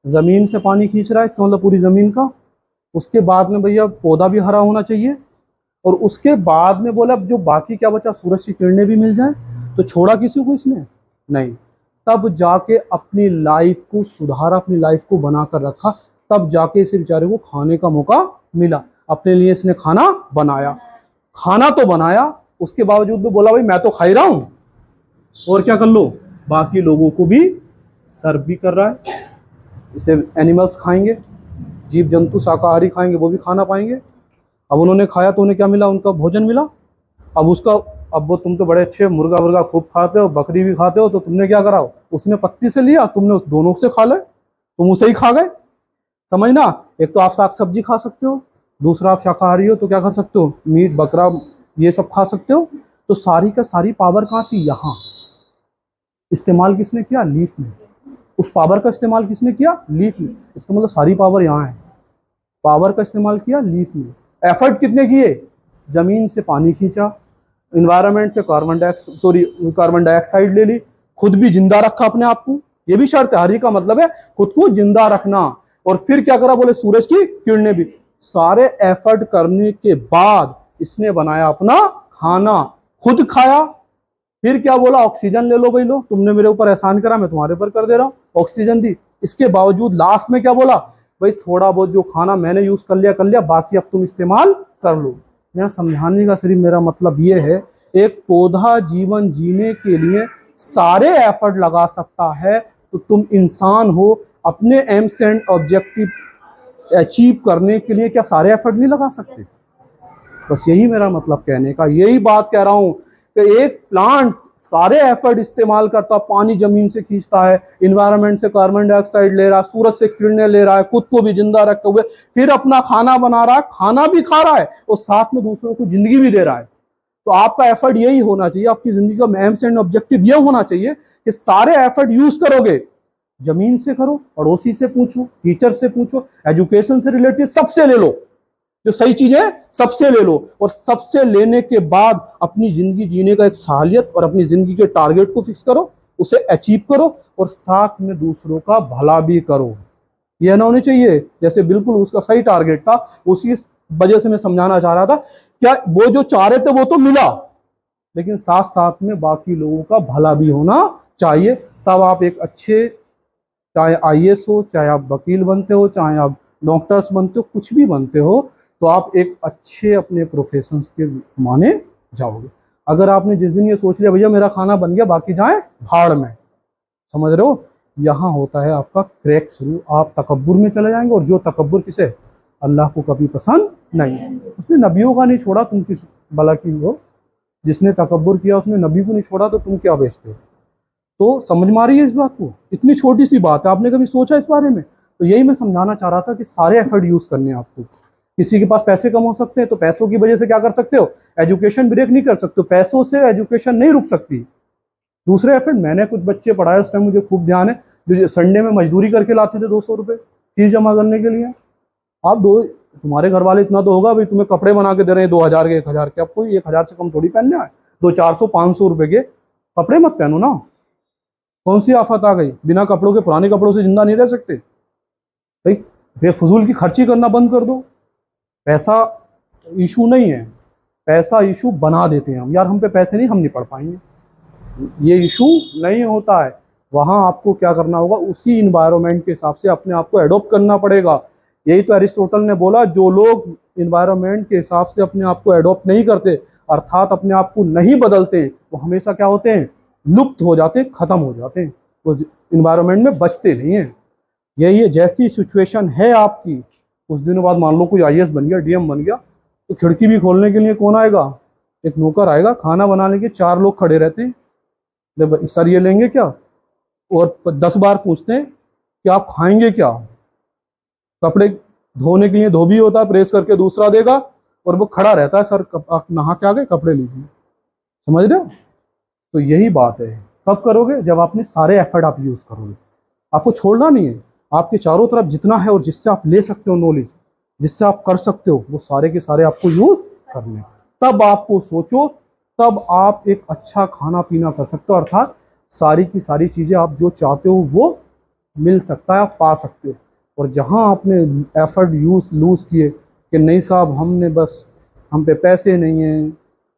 जमीन से पानी खींच रहा है, इसका मतलब पूरी जमीन का। उसके बाद में भैया पौधा भी हरा होना चाहिए। और उसके बाद में बोला अब जो बाकी क्या बचा, सूरज की किरणें भी मिल जाए। तो छोड़ा किसी को इसने? नहीं। तब जाके अपनी लाइफ को सुधारा, अपनी लाइफ को बनाकर रखा, तब जाके इसे बेचारे को खाने का मौका मिला। अपने लिए इसने खाना बनाया, खाना तो बनाया, उसके बावजूद भी बोला भाई मैं तो खा ही रहा हूं, और क्या कर लो, बाकी लोगों को भी सर्व भी कर रहा है। इसे एनिमल्स खाएंगे, जीव जंतु शाकाहारी खाएंगे, वो भी खाना पाएंगे। अब उन्होंने खाया तो उन्हें क्या मिला? उनका भोजन मिला। अब उसका, अब वो, तुम तो बड़े अच्छे मुर्गा वुर्गा खूब खाते हो, बकरी भी खाते हो, तो तुमने क्या करा? उसने पत्ती से लिया, तुमने उस दोनों से खा ले, तुम उसे ही खा गए। समझना, एक तो आप साग सब्जी खा सकते हो, दूसरा आप शाकाहारी हो तो क्या कर सकते हो? मीट बकरा ये सब खा सकते हो। तो सारी का सारी पावर कहाँ थी? यहाँ। इस्तेमाल किसने किया? लीफ ने। उस पावर का इस्तेमाल किसने किया? लीफ ने। इसका मतलब सारी पावर यहाँ है। पावर का इस्तेमाल किया लीफ ने। एफर्ट कितने किए? जमीन से पानी खींचा, इन्वायरमेंट से कार्बन डाइऑक्साइड ले ली, खुद भी जिंदा रखा अपने आप को। ये भी शर्त है, हरी का मतलब है खुद को जिंदा रखना। और फिर क्या करा? बोले सूरज की किरणें भी। सारे एफर्ट करने के बाद इसने बनाया अपना खाना, खुद खाया। फिर क्या बोला? ऑक्सीजन ले लो भाई, लो, तुमने मेरे ऊपर एहसान करा, मैं तुम्हारे ऊपर कर दे रहा हूँ, ऑक्सीजन दी। इसके बावजूद लास्ट में क्या बोला? भाई थोड़ा बहुत जो खाना मैंने यूज कर लिया, बाकी अब तुम इस्तेमाल कर लो। यहाँ समझाने का सिर्फ मेरा मतलब ये है, एक पौधा जीवन जीने के लिए सारे एफर्ट लगा सकता है, तो तुम इंसान हो, अपने एम्स एंड ऑब्जेक्टिव अचीव करने के लिए क्या सारे एफर्ट नहीं लगा सकते? बस यही मेरा मतलब कहने का, यही बात कह रहा हूं कि एक प्लांट सारे एफर्ट इस्तेमाल करता, पानी जमीन से खींचता है, इन्वायरमेंट से कार्बन डाइऑक्साइड ले रहा है, सूरज से किरणें ले रहा है, खुद को भी जिंदा रखे हुए फिर अपना खाना बना रहा है, खाना भी खा रहा है और साथ में दूसरों को जिंदगी भी दे रहा है। तो आपका एफर्ट यही होना चाहिए, आपकी जिंदगी का एम्स एंड ऑब्जेक्टिव यह होना चाहिए कि सारे एफर्ट यूज करोगे, जमीन से करो, पड़ोसी से पूछो, टीचर से पूछो, एजुकेशन से रिलेटेड सबसे ले लो, जो सही चीज है सबसे ले लो, और सबसे लेने के बाद अपनी जिंदगी जीने का एक सालियत और अपनी जिंदगी के टारगेट को फिक्स करो, उसे अचीव करो और साथ में दूसरों का भला भी करो। यह ना होनी चाहिए जैसे बिल्कुल उसका सही टारगेट था, उसी वजह से मैं समझाना चाह रहा था, क्या वो जो चाह रहे थे वो तो मिला, लेकिन साथ साथ में बाकी लोगों का भला भी होना चाहिए। तब आप एक अच्छे, चाहे आईएएस हो, चाहे आप वकील बनते हो, चाहे आप डॉक्टर्स बनते हो, कुछ भी बनते हो, तो आप एक अच्छे अपने प्रोफेशंस के माने जाओगे। अगर आपने जिस दिन ये सोच लिया भैया मेरा खाना बन गया बाकी जाए भाड़ में, समझ रहे हो, यहाँ होता है आपका क्रैक शुरू, आप तकब्बुर में चले जाएंगे, और जो तकब्बुर किसे, अल्लाह को कभी पसंद नहीं। उसने नबियों का नहीं छोड़ा, तुम किस भला की हो, जिसने तकब्बुर किया उसने नबी को नहीं छोड़ा, तो तुम क्या बेचते हो। तो समझ में आ रही है इस बात को, इतनी छोटी सी बात है, आपने कभी सोचा इस बारे में। तो यही मैं समझाना चाह रहा था कि सारे एफर्ट यूज करने हैं आपको। किसी के पास पैसे कम हो सकते हैं, तो पैसों की वजह से क्या कर सकते हो, एजुकेशन ब्रेक नहीं कर सकते हो, पैसों से एजुकेशन नहीं रुक सकती। दूसरे एफर्ट, मैंने कुछ बच्चे पढ़ाए उस टाइम मुझे खूब ध्यान है, जो संडे में मजदूरी करके लाते थे 200 रुपये फीस जमा करने के लिए। आप तुम्हारे घर वाले इतना तो होगा भाई, तुम्हें कपड़े बना के दे रहे हैं 2000 के 1000 के, आपको 1000 से कम थोड़ी पहनने आए, 200 400 500 रुपए के कपड़े मत पहनो ना। कौन सी आफत आ गई, बिना कपड़ों के, पुराने कपड़ों से जिंदा नहीं रह सकते भाई, बेफजूल की खर्ची करना बंद कर दो। पैसा इशू नहीं है, पैसा इशू बना देते हैं हम, यार हम पे पैसे नहीं, हम नहीं पढ़ पाएंगे, ये इशू नहीं होता है। वहाँ आपको क्या करना होगा, उसी इन्वायरमेंट के हिसाब से अपने आप को एडॉप्ट करना पड़ेगा। यही तो अरिस्टोटल ने बोला, जो लोग इन्वायरमेंट के हिसाब से अपने आप को एडॉप्ट नहीं करते, अर्थात अपने आप को नहीं बदलते, वो हमेशा क्या होते हैं, लुप्त हो जाते हैं, खत्म हो जाते हैं, वो इन्वायरमेंट में बचते नहीं हैं। यही है, जैसी सिचुएशन है आपकी, कुछ दिनों बाद मान लो कोई आईएएस बन गया, डीएम बन गया, तो खिड़की भी खोलने के लिए कौन आएगा, एक नौकर आएगा, खाना बनाने के 4 लोग खड़े रहते हैं, सर ये लेंगे क्या, और 10 बार पूछते हैं कि आप खाएंगे क्या। कपड़े धोने के लिए धोबी होता है, प्रेस करके दूसरा देगा, और वो खड़ा रहता है, सर आप नहा के आ गए, कपड़े लीजिए। समझ रहे हो, तो यही बात है। कब करोगे, जब आपने सारे एफर्ट आप यूज करोगे, आपको छोड़ना नहीं है, आपके चारों तरफ जितना है और जिससे आप ले सकते हो नॉलेज, जिससे आप कर सकते हो, वो सारे के सारे आपको यूज करने। तब आपको सोचो, तब आप एक अच्छा खाना पीना कर सकते हो, अर्थात सारी की सारी चीजें आप जो चाहते हो वो मिल सकता है, आप पा सकते हो। और जहां आपने एफर्ट लूज किए कि नहीं साहब हमने बस, हम पे पैसे नहीं हैं,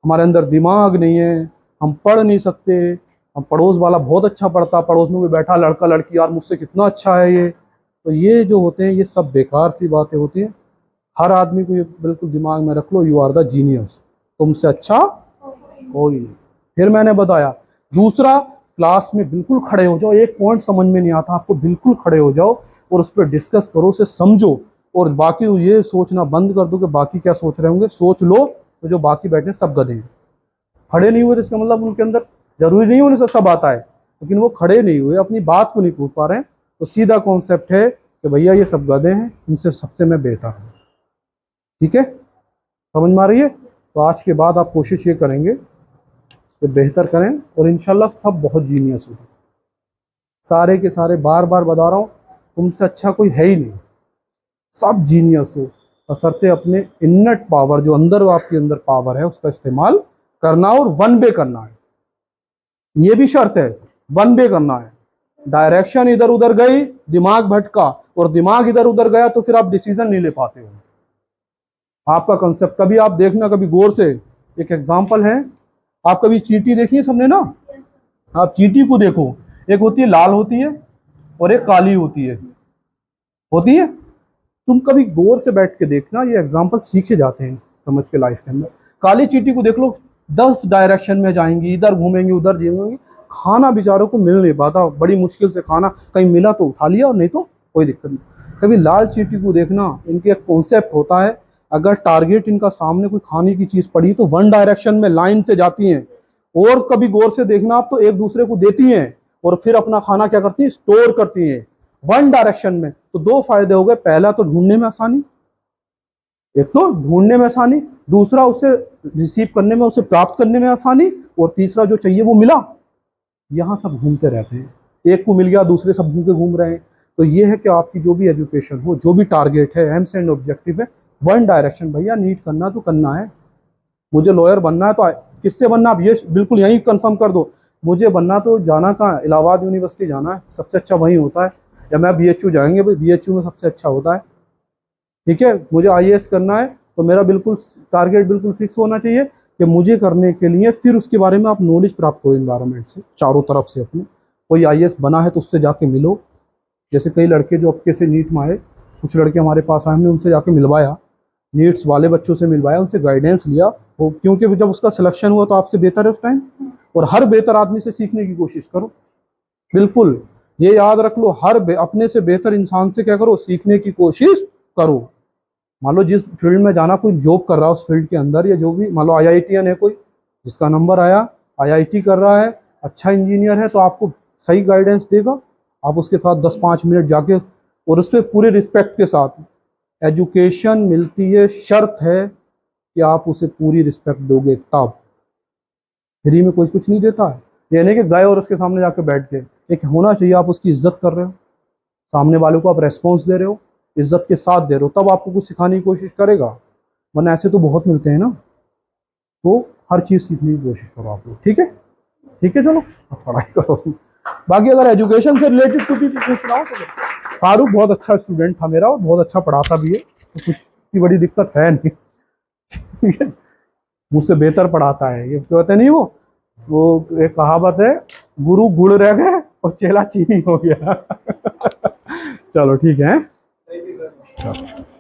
हमारे अंदर दिमाग नहीं है, हम पढ़ नहीं सकते, हम पड़ोस वाला बहुत अच्छा पढ़ता, पड़ोस में भी बैठा लड़का लड़की, यार मुझसे कितना अच्छा है ये, तो ये जो होते हैं ये सब बेकार सी बातें होती हैं। हर आदमी को ये बिल्कुल दिमाग में रख लो, यू आर द जीनियस, तुमसे अच्छा कोई नहीं। फिर मैंने बताया दूसरा, क्लास में बिल्कुल खड़े हो जाओ, एक पॉइंट समझ में नहीं आता आपको, बिल्कुल खड़े हो जाओ और उस पर डिस्कस करो, उसे समझो, और बाकी ये सोचना बंद कर दो कि बाकी क्या सोच रहे होंगे। सोच लो तो जो बाकी बैठे सब गधे हैं, खड़े नहीं हुए तो इसका मतलब उनके अंदर जरूरी नहीं होने से सब आता है, लेकिन वो खड़े नहीं हुए, अपनी बात को नहीं पूछ पा रहे हैं। तो सीधा कॉन्सेप्ट है कि भैया ये सब गधे हैं, इनसे सबसे मैं बेहतर हूँ। ठीक है, समझ में आ रही है। तो आज के बाद आप कोशिश ये करेंगे कि बेहतर करें, और इंशाल्लाह सब बहुत जीनियस होगी, सारे के सारे, बार बार बता रहा हूँ, तुमसे अच्छा कोई है ही नहीं, सब जीनियस हो, बशर्ते अपने इन्नट पावर, जो अंदर आपके अंदर पावर है, उसका इस्तेमाल करना और वन वे करना है। ये भी शर्त है, वन वे करना है। डायरेक्शन इधर उधर गई, दिमाग भटका, और दिमाग इधर उधर गया तो फिर आप डिसीजन नहीं ले पाते हो। आपका कंसेप्ट कभी आप देखना, कभी गौर से, एक एग्जांपल है, आप कभी चींटी देखी है सबने ना, आप चींटी को देखो, एक होती है लाल होती है और एक काली होती है, तुम कभी गौर से बैठ के देखना, ये एग्जांपल सीखे जाते हैं समझ के लाइफ के अंदर। काली चींटी को देख लो, 10 डायरेक्शन में जाएंगी, इधर घूमेंगी उधर जाएंगी, खाना बेचारों को मिल नहीं पाता, बड़ी मुश्किल से खाना कहीं मिला तो उठा लिया, और नहीं तो कोई दिक्कत नहीं। कभी लाल चींटी को देखना, इनके एक कॉन्सेप्ट होता है, अगर टारगेट इनका सामने कोई खाने की चीज पड़ी तो वन डायरेक्शन में लाइन से जाती हैं, और कभी गौर से देखना आप, तो एक दूसरे को देती हैं और फिर अपना खाना क्या करती हैं, स्टोर करती हैं वन डायरेक्शन में। तो दो फायदे हो गए, पहला तो ढूंढने में आसानी, एक तो ढूंढने में आसानी, दूसरा उससे रिसीव करने में, उसे प्राप्त करने में आसानी, और तीसरा जो चाहिए वो मिला। यहाँ सब घूमते रहते हैं, एक को मिल गया दूसरे सब भूखे घूम रहे हैं। तो ये है कि आपकी जो भी एजुकेशन हो, जो भी टारगेट है, एम्स एंड ऑब्जेक्टिव है, वन डायरेक्शन। भैया नीट करना तो करना है, मुझे लॉयर बनना है तो किससे बनना, आप ये बिल्कुल यहीं कंफर्म कर दो। मुझे बनना तो जाना कहाँ, इलाहाबाद यूनिवर्सिटी जाना है, सबसे अच्छा वहीं होता है, या मैं BHU जाएंगे भाई, BHU में सबसे अच्छा होता है। ठीक है, मुझे IAS करना है तो मेरा बिल्कुल टारगेट बिल्कुल फिक्स होना चाहिए कि मुझे करने के लिए फिर उसके बारे में आप नॉलेज प्राप्त करो इन्वायरमेंट से, चारों तरफ से अपने। कोई IAS बना है तो उससे जाके मिलो। जैसे कई लड़के जो आपके से नीट में आए, कुछ लड़के हमारे पास आए, हमने उनसे जाके मिलवाया, नीट्स वाले बच्चों से मिलवाया, उनसे गाइडेंस लिया, वो क्योंकि जब उसका सिलेक्शन हुआ तो आपसे बेहतर है उस टाइम। और हर बेहतर आदमी से सीखने की कोशिश करो, बिल्कुल ये याद रख लो, अपने से बेहतर इंसान से क्या करो, सीखने की कोशिश करो। मान लो जिस फील्ड में जाना, कोई जॉब कर रहा है उस फील्ड के अंदर, या जो भी, मान लो IITian है कोई, जिसका नंबर आया, IIT कर रहा है, अच्छा इंजीनियर है, तो आपको सही गाइडेंस देगा। आप उसके साथ 10-5 मिनट जाके, और उस पर पूरे रिस्पेक्ट के साथ, एजुकेशन मिलती है, शर्त है कि आप उसे पूरी रिस्पेक्ट दोगे, तब। फ्री में कोई कुछ नहीं देता है, ये नहीं कि गए और उसके सामने जाके बैठ गए। एक होना चाहिए, आप उसकी इज्जत कर रहे हो, सामने वाले को आप रेस्पॉन्स दे रहे हो, इज्जत के साथ दे रहे हो, तब आपको कुछ सिखाने की कोशिश करेगा। वरना ऐसे तो बहुत मिलते हैं ना। तो हर चीज़ सीखने की कोशिश करो आप लोग, ठीक है। ठीक है, चलो अब पढ़ाई करो। बाकी अगर एजुकेशन से रिलेटेड कुछ भी पूछना हो तो, फारूक बहुत अच्छा स्टूडेंट था मेरा और बहुत अच्छा पढ़ाता भी है, तो कुछ की बड़ी दिक्कत है नहीं। ठीक है, मुझसे बेहतर पढ़ाता है। ये कहते नहीं, वो एक कहावत है, गुरु गुड़ रह गए और चेला चीनी हो गया। चलो ठीक है। Thank you, sir. चलो।